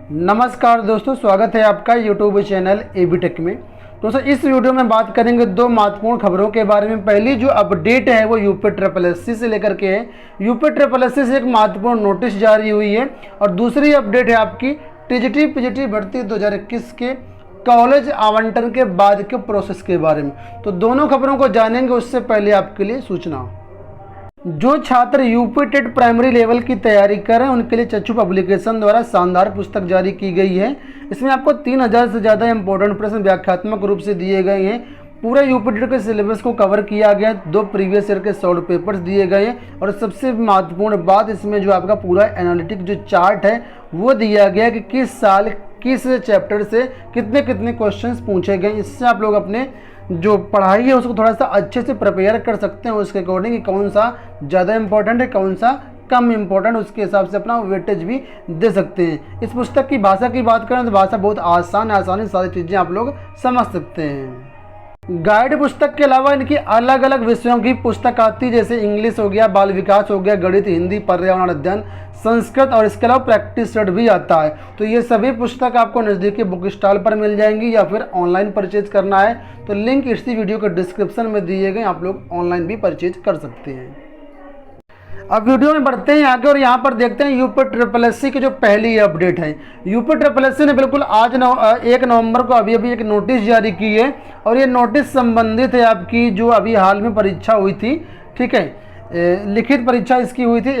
नमस्कार दोस्तों, स्वागत है आपका यूट्यूब चैनल एबी टेक में। दोस्तों इस वीडियो में बात करेंगे दो महत्वपूर्ण खबरों के बारे में। पहली जो अपडेट है वो यूपी ट्रिपल एससी से लेकर के है। यूपी ट्रिपल एससी से एक महत्वपूर्ण नोटिस जारी हुई है और दूसरी अपडेट है आपकी टीजीटी पीजीटी भर्ती 2021 के कॉलेज आवंटन के बाद के प्रोसेस के बारे में। तो दोनों खबरों को जानेंगे, उससे पहले आपके लिए सूचना। जो छात्र यूपी टेट प्राइमरी लेवल की तैयारी कर रहे हैं उनके लिए चक्षु पब्लिकेशन द्वारा शानदार पुस्तक जारी की गई है। इसमें आपको 3000 से ज़्यादा इंपॉर्टेंट प्रश्न व्याख्यात्मक रूप से दिए गए हैं। पूरे यूपी टेट के सिलेबस को कवर किया गया है। 2 प्रीवियस ईयर के सॉल्व पेपर्स दिए गए हैं और सबसे महत्वपूर्ण बात, इसमें जो आपका पूरा एनालिटिक जो चार्ट है वो दिया गया कि किस साल किस चैप्टर से कितने कितने क्वेश्चंस पूछे गए। इससे आप लोग अपने जो पढ़ाई है उसको थोड़ा सा अच्छे से प्रिपेयर कर सकते हैं, उसके अकॉर्डिंग कि कौन सा ज़्यादा इंपॉर्टेंट है, कौन सा कम इंपॉर्टेंट, उसके हिसाब से अपना वेटेज भी दे सकते हैं। इस पुस्तक की भाषा की बात करें तो भाषा बहुत आसान है, आसानी सारी चीज़ें आप लोग समझ सकते हैं। गाइड पुस्तक के अलावा इनकी अलग अलग विषयों की पुस्तक आती है, जैसे इंग्लिश हो गया, बाल विकास हो गया, गणित, हिंदी, पर्यावरण अध्ययन, संस्कृत और इसके अलावा प्रैक्टिस सेट भी आता है। तो ये सभी पुस्तक आपको नज़दीकी बुक स्टॉल पर मिल जाएंगी या फिर ऑनलाइन परचेज करना है तो लिंक इसी वीडियो के डिस्क्रिप्शन में दिए गए, आप लोग ऑनलाइन भी परचेज कर सकते हैं। अब वीडियो में बढ़ते हैं आगे और यहाँ पर देखते हैं यूपी ट्रिपल एससी की जो पहली अपडेट है। यूपी ट्रिपल एससी ने बिल्कुल आज 1 नवंबर को अभी एक नोटिस जारी की है और ये नोटिस संबंधित है आपकी जो अभी हाल में परीक्षा हुई थी, ठीक है, लिखित परीक्षा इसकी हुई थी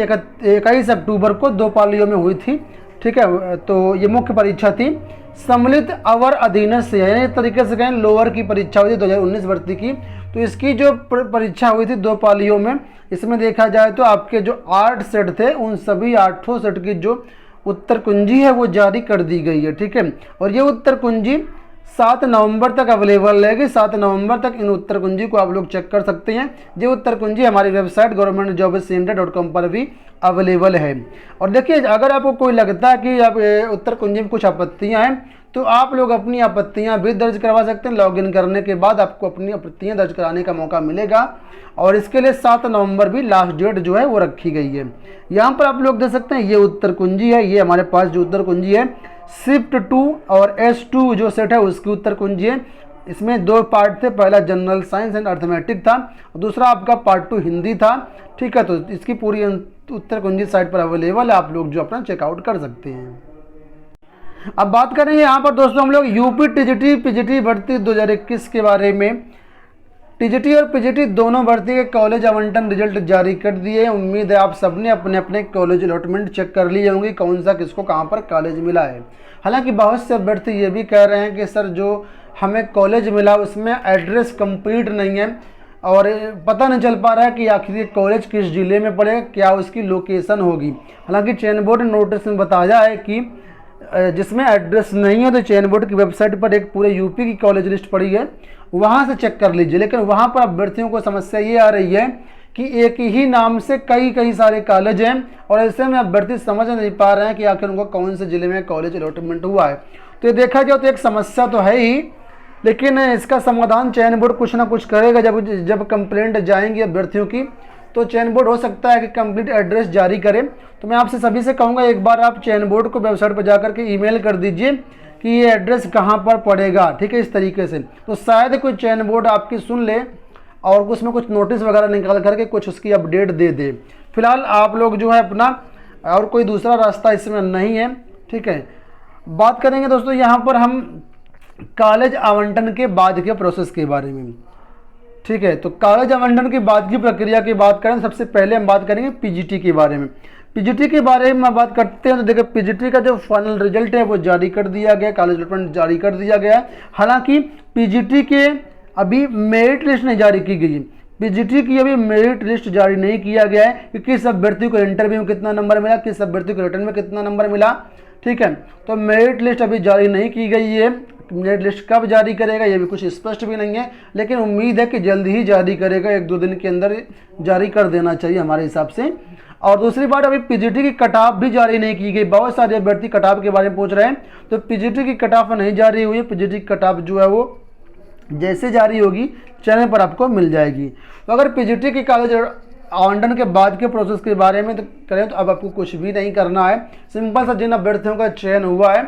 21 अक्टूबर को, 2 पालियों में हुई थी, ठीक है। तो ये मुख्य परीक्षा थी, सम्मिलित अवर अधीनस्थ से, यानी एक तरीके से कहें लोअर की परीक्षा हुई थी 2019 भर्ती की। तो इसकी जो परीक्षा हुई थी 2 पालियों में, इसमें देखा जाए तो आपके जो 8 सेट थे उन सभी 8 सेट की जो उत्तर कुंजी है वो जारी कर दी गई है, ठीक है। और ये उत्तर कुंजी 7 नवंबर तक अवेलेबल रहेगी। 7 नवंबर तक इन उत्तर कुंजी को आप लोग चेक कर सकते हैं। ये उत्तर कुंजी हमारी वेबसाइट governmentjobsindia.com पर भी अवेलेबल है। और देखिए, अगर आपको कोई लगता है कि आप उत्तर कुंजी में कुछ आपत्तियां हैं तो आप लोग अपनी आपत्तियां भी दर्ज करवा सकते हैं। लॉगिन करने के बाद आपको अपनी आपत्तियां दर्ज कराने का मौका मिलेगा और इसके लिए 7 नवंबर भी लास्ट डेट जो है वो रखी गई है। यहाँ पर आप लोग देख सकते हैं ये उत्तर कुंजी है, ये हमारे पास जो उत्तर कुंजी है शिफ्ट 2 और S2 जो सेट है उसकी उत्तर कुंजी है। इसमें 2 पार्ट थे, पहला जनरल साइंस एंड अर्थमेटिक था, दूसरा आपका पार्ट 2 हिंदी था, ठीक है। तो इसकी पूरी उत्तर कुंजी साइट पर अवेलेबल है, आप लोग जो अपना चेकआउट कर सकते हैं। अब बात करेंगे यहाँ पर दोस्तों हम लोग यूपी टीजीटी पीजीटी भर्ती 2021 के बारे में। टीजीटी और पीजीटी दोनों भर्ती के कॉलेज आवंटन रिजल्ट जारी कर दिए। उम्मीद है आप सबने अपने अपने कॉलेज अलॉटमेंट चेक कर लिए होंगे, कौन सा किसको कहाँ पर कॉलेज मिला है। हालांकि बहुत से अभ्यर्थी ये भी कह रहे हैं कि सर जो हमें कॉलेज मिला उसमें एड्रेस कंप्लीट नहीं है और पता नहीं चल पा रहा है कि आखिर ये कॉलेज किस जिले में पड़ेगा, क्या उसकी लोकेशन होगी। हालांकि चयन बोर्ड नोटिस में बताया है कि जिसमें एड्रेस नहीं है तो चयन बोर्ड की वेबसाइट पर एक पूरे यूपी की कॉलेज लिस्ट पड़ी है, वहाँ से चेक कर लीजिए। लेकिन वहाँ पर अभ्यर्थियों को समस्या ये आ रही है कि एक ही नाम से कई सारे कॉलेज हैं और ऐसे में अभ्यर्थी समझ नहीं पा रहे हैं कि आखिर उनको कौन से ज़िले में कॉलेज अलॉटमेंट हुआ है। तो ये देखा जाए तो एक समस्या तो है ही, लेकिन इसका समाधान चयन बोर्ड कुछ ना कुछ करेगा। जब कंप्लेंट जाएंगी अभ्यर्थियों की तो चयन बोर्ड हो सकता है कि कंप्लीट एड्रेस जारी करे। तो मैं आपसे सभी से कहूँगा एक बार आप चयन बोर्ड को वेबसाइट पर जाकर के ईमेल कर दीजिए कि ये एड्रेस कहाँ पर पड़ेगा, ठीक है, इस तरीके से। तो शायद कोई चयन बोर्ड आपकी सुन ले और उसमें कुछ नोटिस वगैरह निकाल करके कुछ उसकी अपडेट दे दे। फिलहाल आप लोग जो है अपना, और कोई दूसरा रास्ता इसमें नहीं है, ठीक है। बात करेंगे दोस्तों यहाँ पर हम कॉलेज आवंटन के बाद के प्रोसेस के बारे में, ठीक है। तो कॉलेज आवंटन के बाद की प्रक्रिया की बात करें, सबसे पहले हम बात करेंगे पीजीटी के बारे में। पीजीटी के बारे में बात करते हैं तो देखिए पीजीटी का जो फाइनल रिजल्ट है वो जारी कर दिया गया, कॉलेज अलॉटमेंट जारी कर दिया गया। हालांकि पीजीटी के अभी मेरिट लिस्ट नहीं जारी की गई है। पीजीटी की अभी मेरिट लिस्ट जारी नहीं किया गया है कि किस अभ्यर्थी को इंटरव्यू में कितना नंबर मिला, किस अभ्यर्थी को रिटर्न में कितना नंबर मिला, ठीक है। तो मेरिट लिस्ट अभी जारी नहीं की गई है। मेरिट लिस्ट कब जारी करेगा ये भी कुछ स्पष्ट भी नहीं है, लेकिन उम्मीद है कि जल्द ही जारी करेगा, 1-2 दिन के अंदर जारी कर देना चाहिए हमारे हिसाब से। और दूसरी बात, अभी पीजीटी की कट ऑफ भी जारी नहीं की गई। बहुत सारे अभ्यर्थी कट ऑफ के बारे में पूछ रहे हैं, तो पीजीटी की कट ऑफ नहीं जारी हुई है। पीजीटी की कट ऑफ जो है वो जैसे जारी होगी चैनल पर आपको मिल जाएगी। तो अगर पीजीटी की कॉलेज आवंटन के बाद के प्रोसेस के बारे में तो करें तो अब आपको कुछ भी नहीं करना है। सिंपल सा जिन अभ्यर्थियों का चयन हुआ है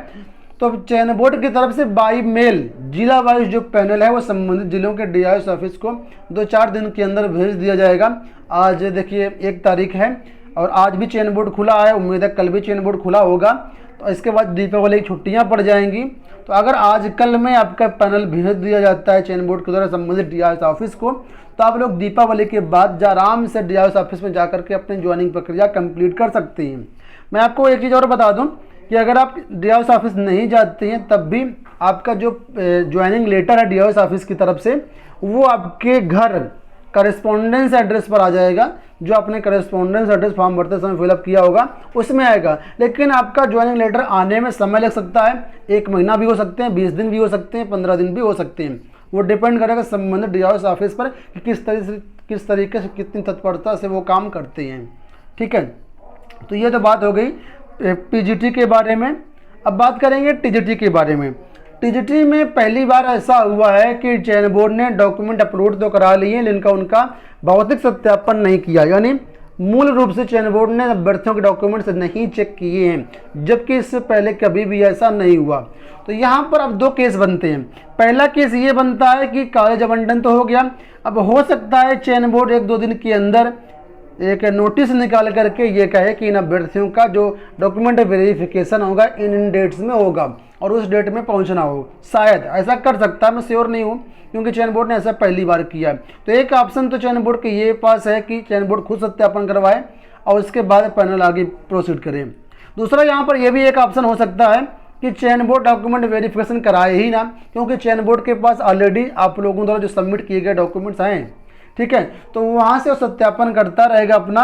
तो चयन बोर्ड की तरफ से बाई मेल जिला वाइज जो पैनल है वो संबंधित जिलों के DIS ऑफिस को 2-4 दिन के अंदर भेज दिया जाएगा। आज देखिए 1 तारीख है और आज भी चयन बोर्ड खुला है, उम्मीद है कल भी चयन बोर्ड खुला होगा। तो इसके बाद दीपावली की छुट्टियां पड़ जाएंगी। तो अगर आज कल में आपका पैनल भेज दिया जाता है चयन बोर्ड के द्वारा संबंधित DIS ऑफिस को, तो आप लोग दीपावली के बाद आराम से DIS ऑफिस में जाकर के अपनी ज्वाइनिंग प्रक्रिया कंप्लीट कर सकते हैं। मैं आपको एक चीज़ और बता दूं कि अगर आप DIS ऑफिस नहीं जाते हैं तब भी आपका जो ज्वाइनिंग लेटर है DIS ऑफिस की तरफ से वो आपके घर करेस्पॉन्डेंस एड्रेस पर आ जाएगा। जो आपने करेस्पॉन्डेंस एड्रेस फॉर्म भरते समय फिलअप किया होगा उसमें आएगा। लेकिन आपका ज्वाइनिंग लेटर आने में समय लग सकता है, 1 महीना भी हो सकते हैं, 20 दिन भी हो सकते हैं, 15 दिन भी हो सकते हैं। वो डिपेंड करेगा संबंधित DIS ऑफिस पर कि किस तरीके से कितनी तत्परता से वो काम करते हैं। ठीक है, तो ये तो बात हो गई PGT के बारे में। अब बात करेंगे TGT के बारे में। TGT में पहली बार ऐसा हुआ है कि चयन बोर्ड ने डॉक्यूमेंट अपलोड तो करा लिए लेकिन उनका भौतिक सत्यापन नहीं किया, यानी मूल रूप से चयन बोर्ड ने अभ्यर्थियों के डॉक्यूमेंट्स नहीं चेक किए हैं, जबकि इससे पहले कभी भी ऐसा नहीं हुआ। तो यहाँ पर अब 2 केस बनते हैं। पहला केस ये बनता है कि कॉलेज आवंटन तो हो गया, अब हो सकता है चयन बोर्ड 1-2 दिन के अंदर एक नोटिस निकाल करके ये कहे कि इन अभ्यर्थियों का जो डॉक्यूमेंट वेरिफिकेशन होगा इन डेट्स में होगा और उस डेट में पहुंचना हो। शायद ऐसा कर सकता है, मैं श्योर नहीं हूँ क्योंकि चयन बोर्ड ने ऐसा पहली बार किया है। तो एक ऑप्शन तो चयन बोर्ड के ये पास है कि चयन बोर्ड खुद सत्यापन करवाए और उसके बाद पैनल आगे प्रोसीड करे। दूसरा यहाँ पर यह भी एक ऑप्शन हो सकता है कि चयन बोर्ड डॉक्यूमेंट वेरिफिकेशन कराए ही ना, क्योंकि चयन बोर्ड के पास ऑलरेडी आप लोगों द्वारा जो सबमिट किए गए डॉक्यूमेंट्स हैं, ठीक है, तो वहाँ से वो सत्यापन करता रहेगा अपना,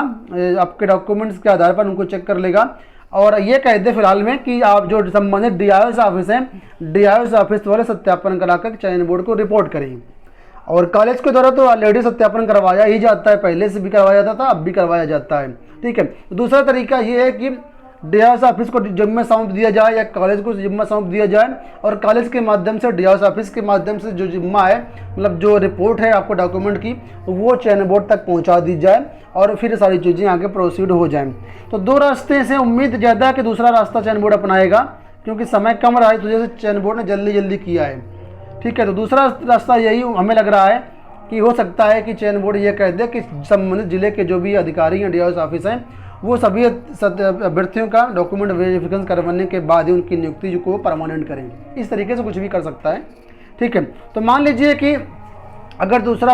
आपके डॉक्यूमेंट्स के आधार पर उनको चेक कर लेगा और ये कह दे फिलहाल में कि आप जो संबंधित DIS ऑफिस हैं DIS ऑफिस वाले सत्यापन कराकर चयन बोर्ड को रिपोर्ट करें। और कॉलेज के द्वारा तो ऑलरेडी सत्यापन करवाया ही जाता है, पहले से भी करवाया जाता था, अब भी करवाया जाता है। ठीक है, तो दूसरा तरीका ये है कि DIS ऑफिस को जिम्मा सौंप दिया जाए या कॉलेज को जिम्मा सौंप दिया जाए और कॉलेज के माध्यम से DIS ऑफिस के माध्यम से जो जिम्मा है, मतलब जो रिपोर्ट है आपको डॉक्यूमेंट की, वो चयन बोर्ड तक पहुंचा दी जाए और फिर सारी चीज़ें आगे प्रोसीड हो जाएं। तो 2 रास्ते से उम्मीद ज़्यादा है कि दूसरा रास्ता चयन बोर्ड अपनाएगा क्योंकि समय कम रहा है, तो जैसे चयन बोर्ड ने जल्दी किया है। ठीक है, तो दूसरा रास्ता यही हमें लग रहा है कि हो सकता है कि चयन बोर्ड ये कह दे कि संबंधित जिले के जो भी अधिकारी हैं DIS ऑफिस हैं वो सभी अभ्यर्थियों का डॉक्यूमेंट वेरिफिकेशन करवाने के बाद ही उनकी नियुक्ति को परमानेंट करेंगे। इस तरीके से कुछ भी कर सकता है। ठीक है, तो मान लीजिए कि अगर दूसरा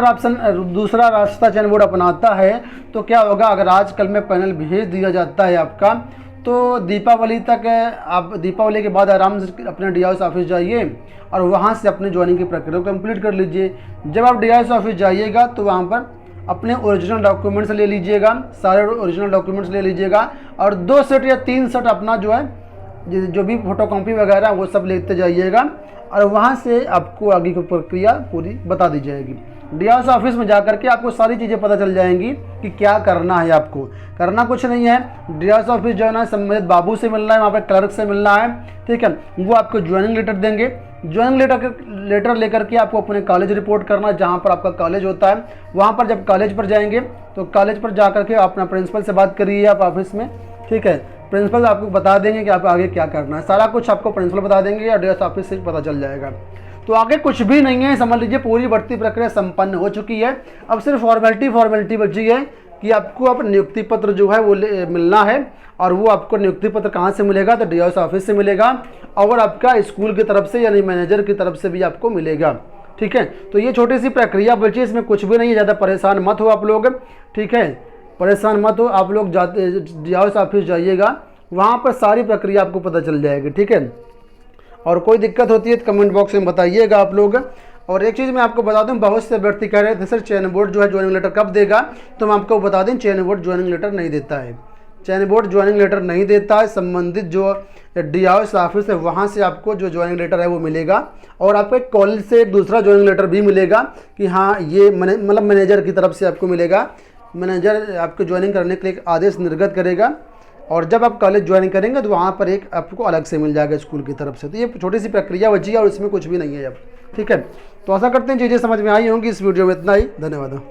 रास्ता चयन बोर्ड अपनाता है तो क्या होगा, अगर आज कल में पैनल भेज दिया जाता है आपका, तो दीपावली तक आप दीपावली के बाद आराम से अपने DIS ऑफिस जाइए और वहाँ से अपने ज्वाइनिंग की प्रक्रिया को कंप्लीट कर लीजिए। जब आप DIS ऑफिस जाइएगा तो वहाँ पर अपने ओरिजिनल डॉक्यूमेंट्स ले लीजिएगा, सारे ओरिजिनल डॉक्यूमेंट्स ले लीजिएगा और 2 सेट या 3 सेट अपना जो है जो भी फोटोकॉपी वगैरह वो सब लेते जाइएगा और वहाँ से आपको आगे की प्रक्रिया पूरी बता दी जाएगी। DIS ऑफिस में जाकर के आपको सारी चीज़ें पता चल जाएंगी कि क्या करना है। आपको करना कुछ नहीं है, DIS ऑफिस जाना है, संबंधित बाबू से मिलना है, वहाँ पर क्लर्क से मिलना है। ठीक है, वो आपको ज्वाइनिंग लेटर देंगे। ज्वाइनिंग लेटर लेकर के आपको अपने कॉलेज रिपोर्ट करना है, जहाँ पर आपका कॉलेज होता है। वहाँ पर जब कॉलेज पर जाएंगे तो कॉलेज पर जा करके अपना प्रिंसिपल से बात करिए आप ऑफिस में। ठीक है, प्रिंसिपल आपको बता देंगे कि आप आगे क्या करना है, सारा कुछ आपको प्रिंसिपल बता देंगे या DIS ऑफिस से पता चल जाएगा। तो आगे कुछ भी नहीं है, समझ लीजिए पूरी भर्ती प्रक्रिया संपन्न हो चुकी है। अब सिर्फ फॉर्मेलिटी बची है कि आपको अब नियुक्ति पत्र जो है वो मिलना है और वो आपको नियुक्ति पत्र कहाँ से मिलेगा, तो DIS ऑफिस से मिलेगा और आपका स्कूल की तरफ से यानी मैनेजर की तरफ से भी आपको मिलेगा। ठीक है, तो ये छोटी सी प्रक्रिया बची, इसमें कुछ भी नहीं है, ज़्यादा परेशान मत हो आप लोग। ठीक है, परेशान मत हो आप लोग, DIS ऑफिस जाइएगा, वहाँ पर सारी प्रक्रिया आपको पता चल जाएगी। ठीक है, और कोई दिक्कत होती है तो कमेंट बॉक्स में बताइएगा आप लोग। और एक चीज़ मैं आपको बता दूं, बहुत से अभ्यर्थी कह रहे थे सर चयन बोर्ड जो है ज्वाइनिंग लेटर कब देगा, तो मैं आपको बता दें चयन बोर्ड ज्वाइनिंग लेटर नहीं देता है। चयन बोर्ड ज्वाइनिंग लेटर नहीं देता है, संबंधित जो DIS ऑफिस है वहाँ से आपको जो ज्वाइनिंग लेटर है वो मिलेगा और आपको कॉलेज से एक दूसरा ज्वाइनिंग लेटर भी मिलेगा कि हाँ ये मतलब मैनेजर की तरफ से आपको मिलेगा। मैनेजर आपको ज्वाइनिंग करने के लिए एक आदेश निर्गत करेगा और जब आप कॉलेज ज्वाइन करेंगे तो वहाँ पर एक आपको अलग से मिल जाएगा स्कूल की तरफ से। तो ये छोटी सी प्रक्रिया बची है और इसमें कुछ भी नहीं है अब। ठीक है, तो आशा करते हैं चीज़ें समझ में आई होंगी। इस वीडियो में इतना ही, धन्यवाद।